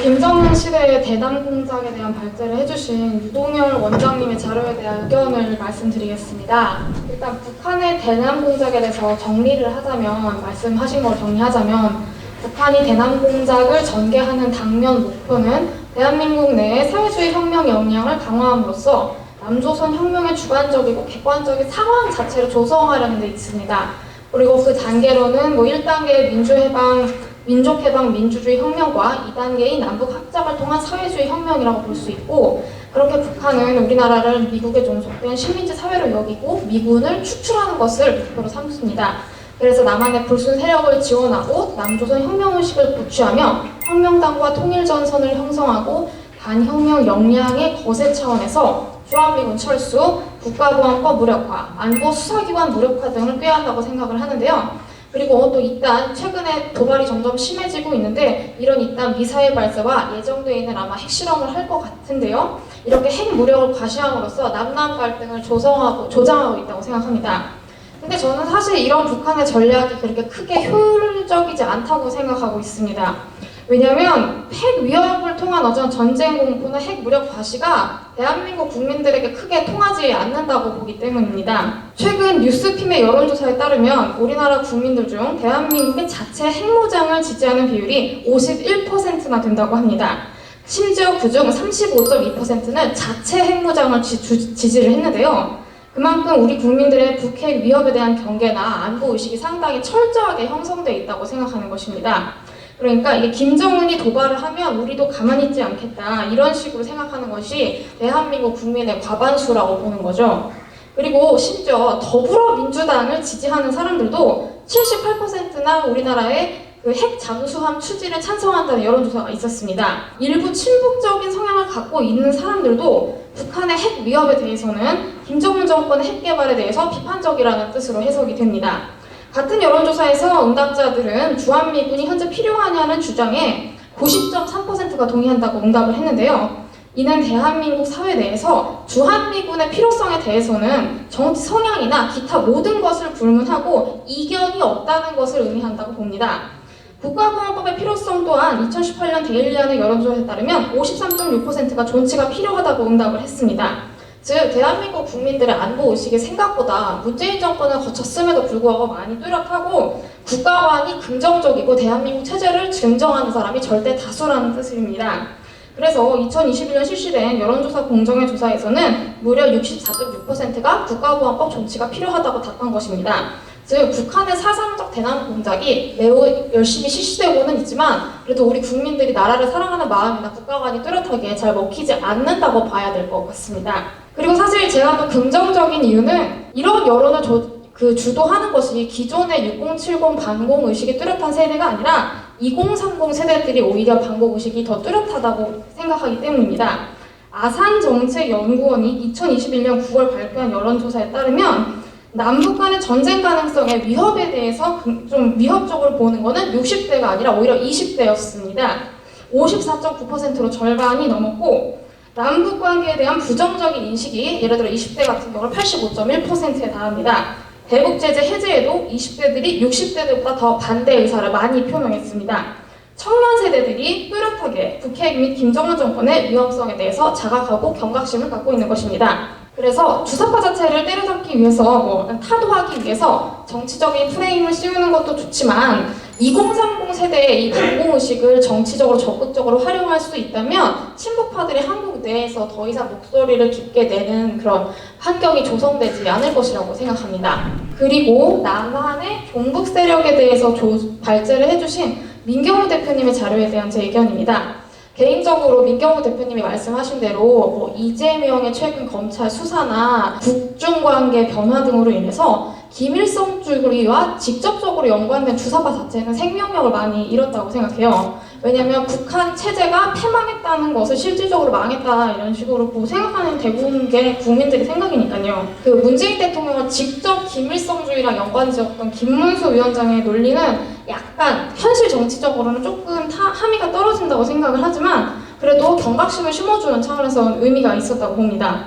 김정은 시대의 대남 공작에 대한 발제를 해주신 유동열 원장님의 자료에 대한 의견을 말씀드리겠습니다. 일단 북한의 대남 공작에 대해서 정리를 하자면, 말씀하신 걸 정리하자면, 북한이 대남 공작을 전개하는 당면 목표는 대한민국 내의 사회주의 혁명 역량을 강화함으로써 남조선 혁명의 주관적이고 객관적인 상황 자체를 조성하려는 데 있습니다. 그리고 그 단계로는 1단계의 민족해방 민주주의 혁명과 2단계인 남북 합작을 통한 사회주의 혁명이라고 볼 수 있고, 그렇게 북한은 우리나라를 미국에 종속된 식민지 사회로 여기고 미군을 축출하는 것을 목표로 삼습니다. 그래서 남한의 불순 세력을 지원하고 남조선 혁명의식을 고취하며 혁명당과 통일전선을 형성하고 반혁명 역량의 거세 차원에서 주한미군 철수, 국가보안법 무력화, 안보수사기관 무력화 등을 꾀한다고 생각을 하는데요. 그리고 또 이단 최근에 도발이 점점 심해지고 있는데, 이런 이단 미사일 발사와 예정되어 있는 아마 핵실험을 할 것 같은데요. 이렇게 핵 무력을 과시함으로써 남남 갈등을 조장하고 있다고 생각합니다. 근데 저는 사실 이런 북한의 전략이 그렇게 크게 효율적이지 않다고 생각하고 있습니다. 왜냐하면 핵 위협을 통한 어떤 전쟁 공포나 핵 무력 과시가 대한민국 국민들에게 크게 통하지 않는다고 보기 때문입니다. 최근 뉴스핌의 여론조사에 따르면 우리나라 국민들 중 대한민국의 자체 핵무장을 지지하는 비율이 51%나 된다고 합니다. 심지어 그중 35.2%는 자체 핵무장을 지지를 했는데요. 그만큼 우리 국민들의 북핵 위협에 대한 경계나 안보의식이 상당히 철저하게 형성되어 있다고 생각하는 것입니다. 그러니까 이게 김정은이 도발을 하면 우리도 가만히 있지 않겠다, 이런 식으로 생각하는 것이 대한민국 국민의 과반수라고 보는 거죠. 그리고 심지어 더불어민주당을 지지하는 사람들도 78%나 우리나라의 그 핵 잠수함 추진을 찬성한다는 여론조사가 있었습니다. 일부 친북적인 성향을 갖고 있는 사람들도 북한의 핵 위협에 대해서는 김정은 정권의 핵 개발에 대해서 비판적이라는 뜻으로 해석이 됩니다. 같은 여론조사에서 응답자들은 주한미군이 현재 필요하냐는 주장에 90.3%가 동의한다고 응답을 했는데요. 이는 대한민국 사회 내에서 주한미군의 필요성에 대해서는 정치 성향이나 기타 모든 것을 불문하고 이견이 없다는 것을 의미한다고 봅니다. 국가보안법의 필요성 또한 2018년 데일리안의 여론조사에 따르면 53.6%가 존치가 필요하다고 응답을 했습니다. 즉, 대한민국 국민들의 안보의식이 생각보다 문재인 정권을 거쳤음에도 불구하고 많이 뚜렷하고 국가관이 긍정적이고 대한민국 체제를 증정하는 사람이 절대 다수라는 뜻입니다. 그래서 2021년 실시된 여론조사 공정의 조사에서는 무려 64.6%가 국가보안법 존치가 필요하다고 답한 것입니다. 즉, 북한의 사상적 대남 공작이 매우 열심히 실시되고는 있지만 그래도 우리 국민들이 나라를 사랑하는 마음이나 국가관이 뚜렷하게 잘 먹히지 않는다고 봐야 될 것 같습니다. 그리고 사실 제가 또 긍정적인 이유는 이런 여론을 주도하는 것이 기존의 6070 반공 의식이 뚜렷한 세대가 아니라 2030 세대들이 오히려 반공 의식이 더 뚜렷하다고 생각하기 때문입니다. 아산정책연구원이 2021년 9월 발표한 여론조사에 따르면 남북 간의 전쟁 가능성의 위협에 대해서 좀 위협적으로 보는 것은 60대가 아니라 오히려 20대였습니다. 54.9%로 절반이 넘었고, 남북 관계에 대한 부정적인 인식이 예를 들어 20대 같은 경우는 85.1%에 달합니다. 대북 제재 해제에도 20대들이 60대들보다 더 반대 의사를 많이 표명했습니다. 청년 세대들이 뚜렷하게 북핵 및 김정은 정권의 위험성에 대해서 자각하고 경각심을 갖고 있는 것입니다. 그래서 주사파 자체를 때려잡기 위해서 타도하기 위해서 정치적인 프레임을 씌우는 것도 좋지만 2030 세대의 이 반공의식을 정치적으로 적극적으로 활용할 수 있다면 친북파들이 한국 내에서 더 이상 목소리를 깊게 내는 그런 환경이 조성되지 않을 것이라고 생각합니다. 그리고 남한의 종북 세력에 대해서 발제를 해주신 민경우 대표님의 자료에 대한 제 의견입니다. 개인적으로 민경우 대표님이 말씀하신 대로 이재명의 최근 검찰 수사나 북중관계 변화 등으로 인해서 김일성주의와 직접적으로 연관된 주사파 자체는 생명력을 많이 잃었다고 생각해요. 왜냐하면 북한 체제가 패망했다는 것을 실질적으로 망했다, 이런 식으로 생각하는 대부분의 국민들의 생각이니까요. 그 문재인 대통령을 직접 김일성주의랑 연관지었던 김문수 위원장의 논리는 약간 현실 정치적으로는 조금 함의가 떨어진다고 생각을 하지만 그래도 경각심을 심어주는 차원에서 의미가 있었다고 봅니다.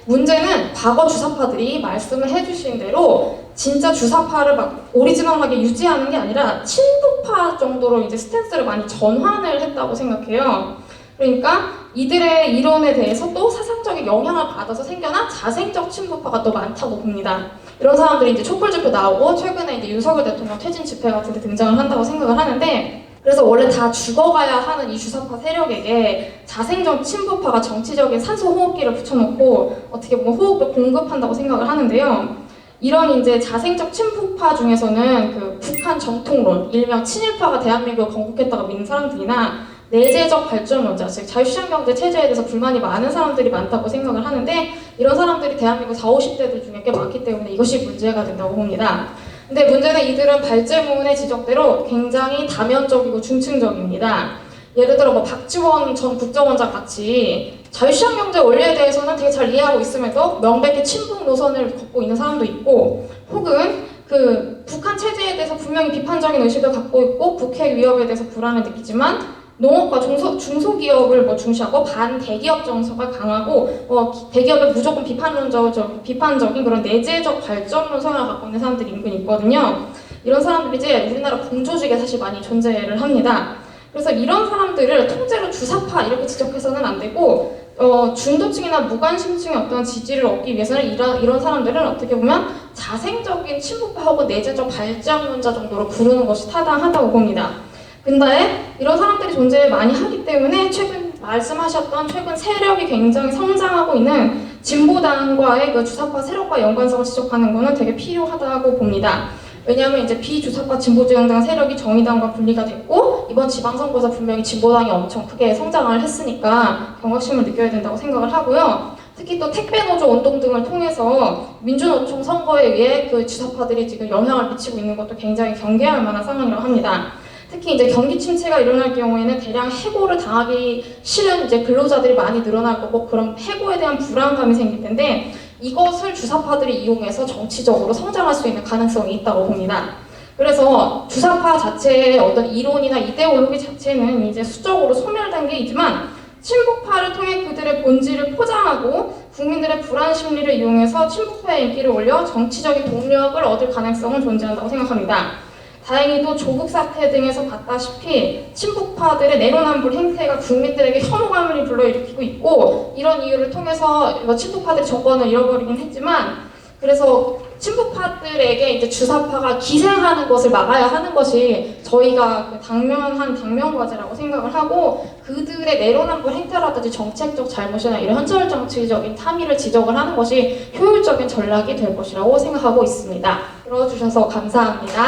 문제는 과거 주사파들이 말씀을 해주신 대로 진짜 주사파를 막 오리지널하게 유지하는 게 아니라 친북파 정도로 이제 스탠스를 많이 전환을 했다고 생각해요. 그러니까 이들의 이론에 대해서 또 사상적인 영향을 받아서 생겨난 자생적 친북파가 또 많다고 봅니다. 이런 사람들이 이제 촛불 집회 나오고 최근에 이제 윤석열 대통령 퇴진 집회 같은 데 등장을 한다고 생각을 하는데, 그래서 원래 다 죽어가야 하는 이 주사파 세력에게 자생적 친북파가 정치적인 산소 호흡기를 붙여놓고 어떻게 보면 호흡을 공급한다고 생각을 하는데요. 이런 이제 자생적 친북파 중에서는 그 북한 정통론, 일명 친일파가 대한민국을 건국했다고 믿는 사람들이나 내재적 발전론자, 즉 자유시장 경제 체제에 대해서 불만이 많은 사람들이 많다고 생각을 하는데, 이런 사람들이 대한민국 40, 50대들 중에 꽤 많기 때문에 이것이 문제가 된다고 봅니다. 근데 문제는 이들은 발제문의 지적대로 굉장히 다면적이고 중층적입니다. 예를 들어 박지원 전 국정원장 같이 자유시장 경제 원리에 대해서는 되게 잘 이해하고 있음에도 명백히 친북 노선을 걷고 있는 사람도 있고, 혹은 그 북한 체제에 대해서 분명히 비판적인 의식을 갖고 있고 북핵 위협에 대해서 불안을 느끼지만 농업과 중소기업을 중시하고 반대기업 정서가 강하고 대기업에 무조건 비판적인 그런 내재적 발전론 성향을 갖고 있는 사람들이 은근 있거든요. 이런 사람들이 이제 우리나라 공조직에 사실 많이 존재를 합니다. 그래서 이런 사람들을 통째로 주사파 이렇게 지적해서는 안 되고, 중도층이나 무관심층의 어떤 지지를 얻기 위해서는 이런 사람들은 어떻게 보면 자생적인 친북파 혹은 내재적 발전론자 정도로 부르는 것이 타당하다고 봅니다. 근데 이런 사람들이 존재 많이 하기 때문에 최근 말씀하셨던 최근 세력이 굉장히 성장하고 있는 진보당과의 그 주사파 세력과 연관성을 지적하는 것은 되게 필요하다고 봅니다. 왜냐하면 이제 비주사파 진보정당 세력이 정의당과 분리가 됐고, 이번 지방선거에서 분명히 진보당이 엄청 크게 성장을 했으니까 경각심을 느껴야 된다고 생각을 하고요. 특히 또 택배노조 운동 등을 통해서 민주노총 선거에 의해 그 주사파들이 지금 영향을 미치고 있는 것도 굉장히 경계할 만한 상황이라고 합니다. 특히 이제 경기 침체가 일어날 경우에는 대량 해고를 당하기 싫은 이제 근로자들이 많이 늘어날 거고, 그런 해고에 대한 불안감이 생길 텐데 이것을 주사파들이 이용해서 정치적으로 성장할 수 있는 가능성이 있다고 봅니다. 그래서 주사파 자체의 어떤 이론이나 이데올로기 자체는 이제 수적으로 소멸된 게 있지만, 친북파를 통해 그들의 본질을 포장하고 국민들의 불안 심리를 이용해서 친북파의 인기를 올려 정치적인 동력을 얻을 가능성은 존재한다고 생각합니다. 다행히도 조국 사태 등에서 봤다시피 친북파들의 내로남불 행태가 국민들에게 혐오감을 불러일으키고 있고, 이런 이유를 통해서 친북파들이 정권을 잃어버리긴 했지만, 그래서 친북파들에게 이제 주사파가 기생하는 것을 막아야 하는 것이 저희가 그 당면 과제라고 생각을 하고, 그들의 내로남불 행태라든지 정책적 잘못이나 이런 현실 정치적인 탐의를 지적을 하는 것이 효율적인 전략이 될 것이라고 생각하고 있습니다. 들어주셔서 감사합니다.